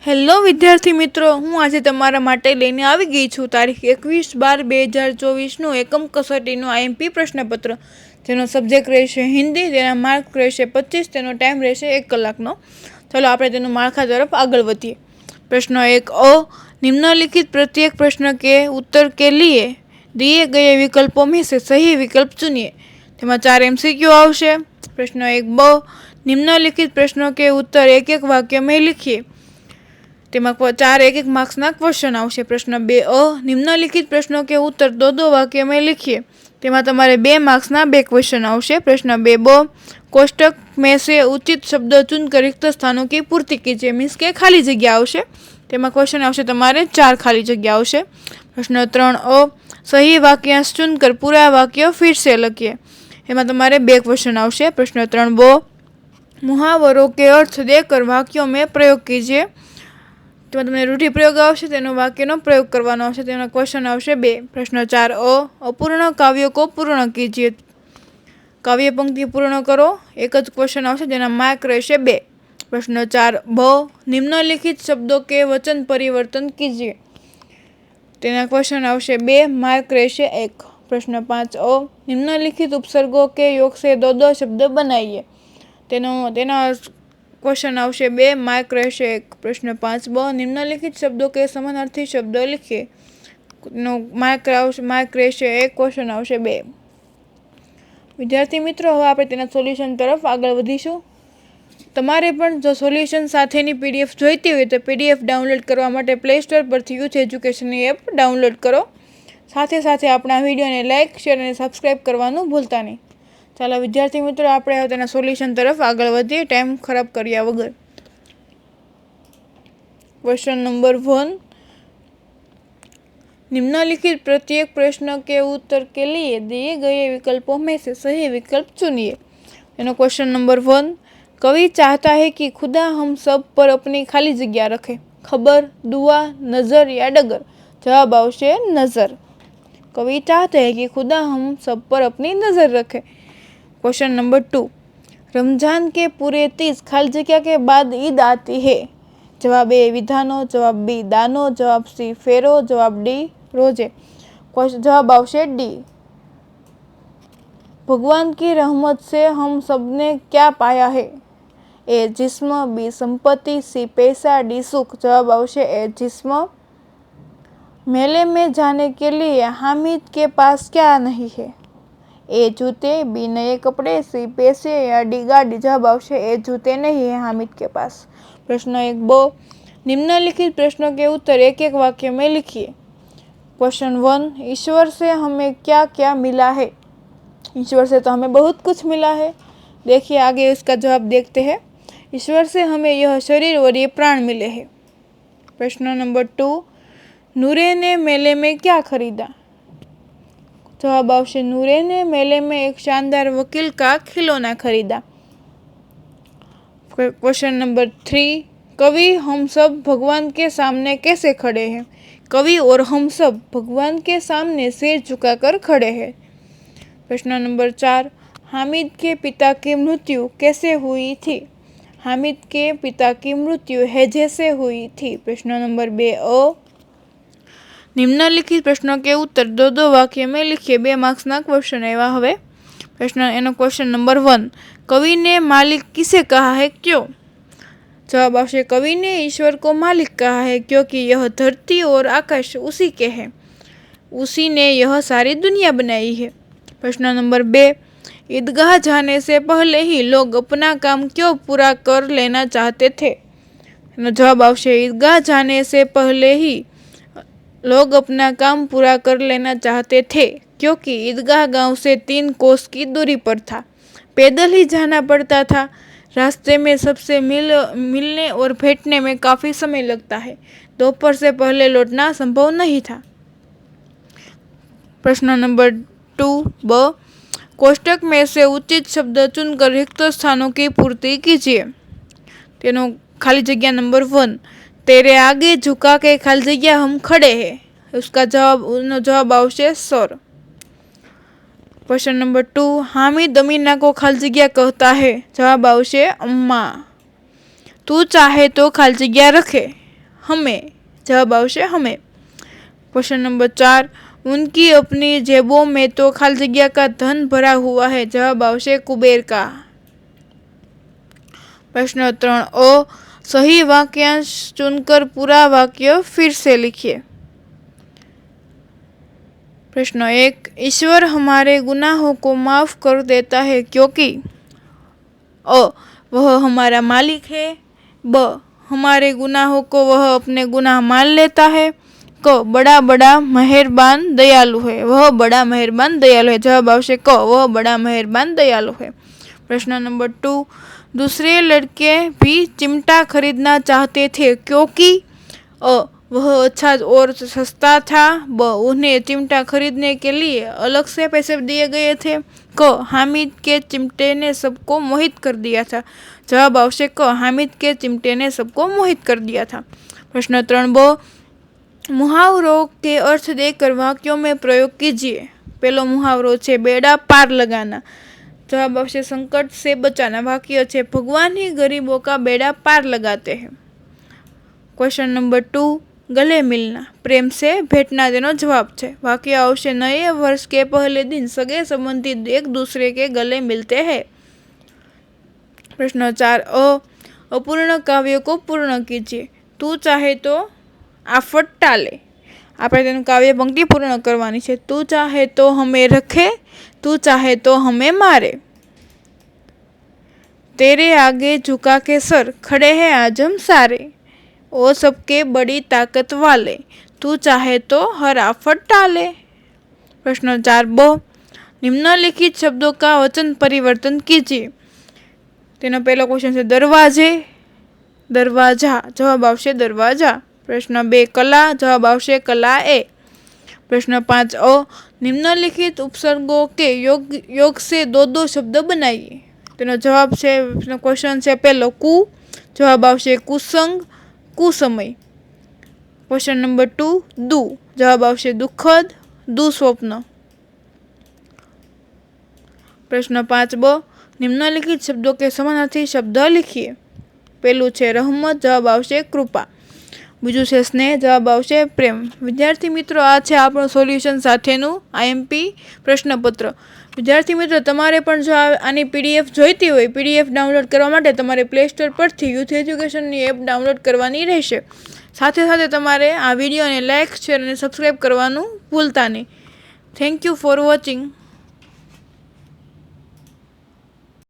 Hello વિદ્યાર્થી મિત્રો, હું આજે તમારા માટે લઈને આવી ગઈ છું તારીખ 21/12/2024નું એકમ કસોટીનું આઈએમપી પ્રશ્નપત્ર, જેનો સબ્જેક્ટ રહેશે હિન્દી, તેના માર્ક રહેશે 25, તેનો ટાઈમ રહેશે 1 કલાકનો। ચાલો આપણે તેનું માળખા તરફ આગળ વધીએ। प्रश्न 1 अ, निम्नलिखित प्रत्येक प्रश्न के उत्तर के लिए दिए गए विकल्पों में से सही विकल्प चुनिए। तेमा 4 MCQ आवशे। प्रश्न 1 ब, निम्नलिखित प्रश्नों के उत्तर एक एक वाक्य में लिखिए। तेमा 4 एक मार्क्सना क्वेश्चन आवशे। प्रश्न 2 अ, निम्नलिखित प्रश्नों के उत्तर 2 वाक्य में लिखिए। तेमा तमारे 2 मार्क्सना 2 क्वेश्चन आवशे। प्रश्न 2 ब, कोष्टक में से उचित शब्द चुनकर रिक्त स्थानों की पूर्ति कीजिए। मीन्स के खाली जग्या आवशे। तेमा क्वेश्चन आवशे तमारे 4 खाली जग्या आवशे। प्रश्न 3 अ, सही वाक्यांश चुनकर पूरा वाक्य फिर से लखिए। एमां तमारे 2 क्वेश्चन आवशे। प्रश्न 3 ब, मुहावरों के अर्थ देकर वाक्यों में प्रयोग कीजिए। तेमां तमने रूढ़िप्रयोग आवशे, तेनो वाक्यनो प्रयोग करवानो आवशे। तेनो क्वेश्चन आवशे 2। प्रश्न 4 अ, अपूर्ण काव्य को पूर्ण कीजिए। काव्य पंक्ति पूर्ण करो, एक ज क्वेश्चन आवशे, जेना मार्क रहेशे 2। प्रश्न 4 ब, निम्नलिखित शब्दों के वचन परिवर्तन कीजिए। तेना क्वेश्चन आवशे 2, मार्क रहेशे 1। प्रश्न 5 अ, निम्नलिखित उपसर्गों के योग से 2 शब्द बनाइए। तेना क्वेश्चन आवशे 2, मार्क रहेशे 1। प्रश्न 5 ब, निम्नलिखित शब्दों के समानार्थी शब्द लिखिए। मार्क रहेशे 1, क्वेश्चन आवशे 2। विद्यार्थी मित्रों, हवे आपणे तेना सोल्यूशन तरफ आगळ वधीशुं। तमारे पण जो सोल्यूशन साथेनी पीडीएफ जोईती होय तो पीडीएफ डाउनलॉड करवा माटे प्ले स्टोर परथी यूथ एज्युकेशननी एप डाउनलॉड करो। साथे साथे आपणा विडियोने लाइक, शेर अने सब्सक्राइब करवानुं भूलता नहीं। चालो विद्यार्थी मित्रों, आपणे हवे तेना सोल्यूशन तरफ आगळ वधीए, टाइम खराब कर्या वगर। क्वेश्चन नंबर 1, निम्नलिखित प्रत्येक प्रश्न के उत्तर के लिए दिए गए विकल्पों में से सही विकल्प चुनिए। क्वेश्चन नंबर 1, कवि चाहता है कि खुदा हम सब पर अपनी खाली जगह रखे। खबर, दुआ, नजर या डगर? जवाब आवशे नजर। कवि चाहते हैं कि खुदा हम सब पर अपनी नजर रखे। क्वेश्चन नंबर 2, रमजान के पूरे 30 खाली जगह के बाद ईद आती है। जवाब ए विधानो, जवाब बी दानो, जवाब सी फेरो, जवाब डी रोजे? जवाब आवशे डी। भगवान की रहमत से हम सबने क्या पाया है? ए जिस्म, बी संपत्ति, सी पैसा, डी सुख? जवाब आवशे ए जिस्म। मेले में जाने के लिए हामिद के पास क्या नहीं है? ए जूते, बी नए कपड़े, सी पैसे या डी गाड़ी? जवाब आवशे ए जूते नहीं है हामिद के पास। प्रश्न 1 ब, निम्नलिखित प्रश्नों के उत्तर एक एक वाक्य में लिखिए। क्वेश्चन 1, ईश्वर से हमें क्या क्या मिला है? ईश्वर से तो हमें बहुत कुछ मिला है। देखिए आगे इसका जवाब देखते हैं। ईश्वर से हमें यह शरीर और ये प्राण मिले हैं। प्रश्न नंबर 2, नूरे ने मेले में क्या खरीदा? जवाब आवशे नूरे ने मेले में एक शानदार वकील का खिलौना खरीदा। क्वेश्चन नंबर 3, कवि हम सब भगवान के सामने कैसे खड़े हैं? कवि और हम सब भगवान के सामने सिर झुकाकर खड़े हैं। प्रश्न नंबर 4, हामिद के पिता की मृत्यु कैसे हुई थी? हामिद के पिता की मृत्यु हैजे से हुई थी। प्रश्न नंबर 2 अ, निम्नलिखित प्रश्नों के उत्तर 2 वाक्य में लिखिए। 2 मार्क्सना क्वेश्चन एवा हवे। क्वेश्चन नंबर 1, कवि ने मालिक किसे कहा है, क्यों? जवाब आवशे कवि ने ईश्वर को मालिक कहा है क्योंकि यह धरती और आकाश उसी के हैं। उसी ने यह सारी दुनिया बनाई है। प्रश्न नंबर 2, ईदगाह जाने से पहले ही लोग अपना काम क्यों पूरा कर लेना चाहते थे? जवाब आवशे ईदगाह जाने से पहले ही लोग अपना काम पूरा कर लेना चाहते थे क्योंकि ईदगाह गांव से 3 कोस की दूरी पर था। पैदल ही जाना पड़ता था। रास्ते में सबसे मिलने और भेंटने में काफ़ी समय लगता है। दोपहर से पहले लौटना संभव नहीं था। प्रश्न नंबर 2 ब, कोष्टक में से उचित शब्द चुनकर रिक्त स्थानों की पूर्ति कीजिए। तेनो खाली जगह नंबर 1, तेरे आगे झुका के खाली जगह हम खड़े हैं। उसका जवाब आवशे sir. Question number 2, Hamid Amina को खाली जगह कहता है। जवाब आवशे अम्मा। तू चाहे तो खाली जगह रखे। हमें, जवाब आवशे हमें। क्वेश्चन नंबर 4, उनकी अपनी जेबों में तो खाली जगह का धन भरा हुआ है, जवाब आवशे कुबेर का। प्रश्न 3 अ, सही वाक्यांश चुनकर पूरा वाक्य फिर से लिखिए। प्रश्न 1, ईश्वर हमारे गुनाहों को माफ कर देता है क्योंकि अ, वह हमारा मालिक है, ब, हमारे गुनाहों को वह अपने गुनाह मान लेता है, क, बड़ा बड़ा मेहरबान दयालु है, वह बड़ा मेहरबान दयालु है, जवाब आवशे क, वह बड़ा मेहरबान दयालु है। प्रश्न नंबर 2, दूसरे लड़के भी चिमटा खरीदना चाहते थे क्योंकि अ, वह अच्छा और सस्ता था, ब, उन्हें चिमटा खरीदने के लिए अलग से पैसे दिए गए थे, क, हामिद के चिमटे ने सबको मोहित कर दिया था, जवाब आवशे क, हामिद के चिमटे ने सबको मोहित कर दिया था। प्रश्न 3 ब, मुहावरों के अर्थ देकर वाक्यों में प्रयोग कीजिए। पहलो मुहावरो छे बेड़ा पार लगाना, जवाब आवशे संकट से बचाना। वाक्य छे भगवान ही गरीबों का बेड़ा पार लगाते हैं। क्वेश्चन नंबर 2, गले मिलना, प्रेम से भेटना तेनो जवाब है। वाक्य आवशे नए वर्ष के पहले दिन सगे संबंधी एक दूसरे के गले मिलते हैं। प्रश्न 4 अ, अपूर्ण काव्य को पूर्ण कीजिए। तू चाहे तो आफत टाले, આપણે તેનું કાવ્ય પંક્તિ પૂર્ણ કરવાની છે। તું ચાહે તો હમે રખે, तू चाहे तो हमें मारे, तेरे आगे झुका के सर खड़े हैं आज हम सारे, ओ सबके बड़ी ताकत वाले, तू चाहे तो हर आफत टाले। प्रश्न 4 ब, निम्नलिखित शब्दों का वचन परिवर्तन कीजिए। तेनो पहला क्वेश्चन है दरवाजे, दरवाजा, जवाब आवशे दरवाजा। प्रश्न 2 कला, जवाब आवशे कला ए। प्रश्न 5 अ, निम्नलिखित उपसर्गों के योग से दो दो शब्द बनाइए। तेनो जवाब है, क्वेश्चन है पहलो कु, जवाब आवशे कुसंग कुसमय। क्वेश्चन नंबर 2 दु, जवाब आवशे दुखद दुस्वप्न। प्रश्न 5 ब, निम्नलिखित शब्दों के समानार्थी शब्द लिखिए। पहलू है रहमत, जवाब आवशे कृपा। बीजू है स्नेह, जवाब आवशे प्रेम। विद्यार्थी मित्रों, आ छे आपणुं सोल्यूशन साथेनुं IMP प्रश्नपत्र। विद्यार्थी मित्रों, तमारे पण जो आनी PDF जोईती होय, PDF डाउनलॉड करवा माटे तमारे प्ले स्टोर परथी यूथ एज्युकेशननी एप डाउनलॉड करवानी रहेशे। साथे साथे तमारे आ विडियोने लाइक, शेर अने सब्सक्राइब करवानुं भूलता नहीं। Thank you for watching.